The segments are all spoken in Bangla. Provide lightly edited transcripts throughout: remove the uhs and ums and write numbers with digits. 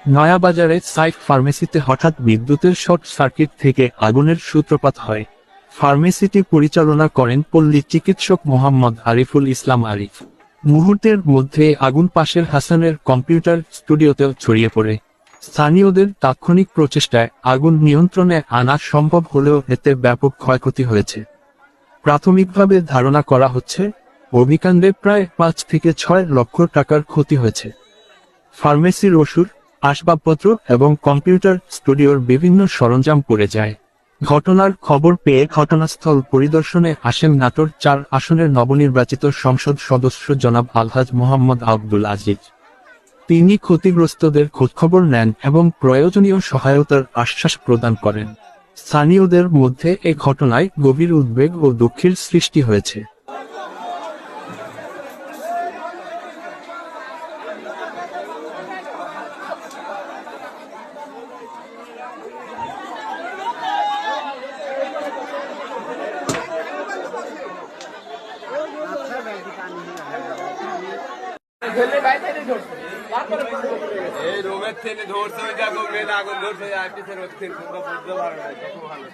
নয়াবাজারে সাইফ ফার্মেসিতে হঠাৎ বিদ্যুতের শর্ট সার্কিট থেকে আগুনের সূত্রপাত হয়। ফার্মেসিটি পরিচালনা করেন পল্লী চিকিৎসক মোহাম্মদ আরিফুল ইসলাম আরিফ। মুহূর্তের মধ্যে আগুন পাশের হাসানের কম্পিউটার স্টুডিওতেও ছড়িয়ে পড়ে। স্থানীয়দের তাৎক্ষণিক প্রচেষ্টায় আগুন নিয়ন্ত্রণে আনা সম্ভব হলেও এতে ব্যাপক ক্ষয়ক্ষতি হয়েছে। প্রাথমিকভাবে ধারণা করা হচ্ছে, অগ্নিকাণ্ডে প্রায় 5 থেকে 6 লক্ষ টাকার ক্ষতি হয়েছে। ফার্মেসির ওষুধ, আসবাবপত্র এবং কম্পিউটার স্টুডিওর বিভিন্ন সরঞ্জাম পড়ে যায়। ঘটনার খবর পেয়ে ঘটনাস্থল পরিদর্শনে আসেন নাটোর 4 আসনের নবনির্বাচিত সংসদ সদস্য জনাব আলহাজ মোহাম্মদ আব্দুল আজিজ। তিনি ক্ষতিগ্রস্তদের খোঁজখবর নেন এবং প্রয়োজনীয় সহায়তার আশ্বাস প্রদান করেন। স্থানীয়দের মধ্যে এ ঘটনায় গভীর উদ্বেগ ও দুঃখের সৃষ্টি হয়েছে। এই রোমের থেকে ধরছে ওই দেখো মেন আগুন ধরছে আইপিসের ওর থেকে তোমরা বুঝতে পারো না কত ভালো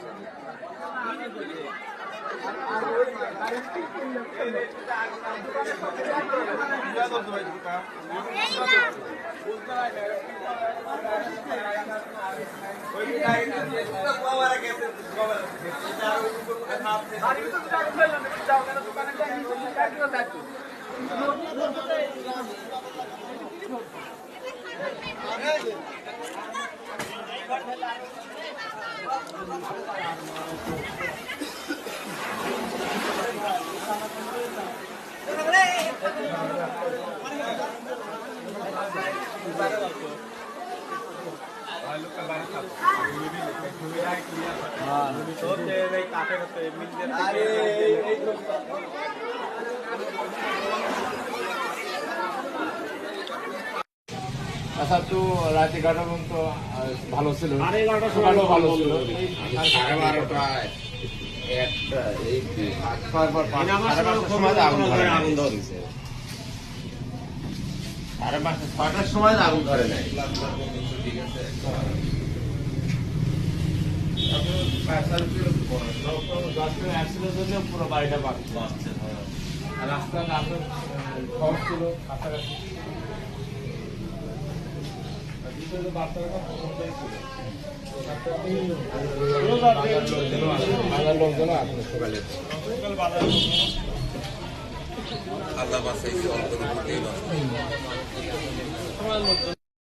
আচ্ছা তো রাত 11টা পর্যন্ত ভালো ছিল, 11:30 সময় ভালো ছিল, 12:30টায় একটা এই 5:30 সময় আগুন ধরেছে, 5:30 সময় আগুন ধরে নাই। ঠিক আছে, পুরো বাড়িটা বাঁচছে। রাস্তাঘাট খবর ছিল কাছাকাছি, লোকজন আসলে সকালে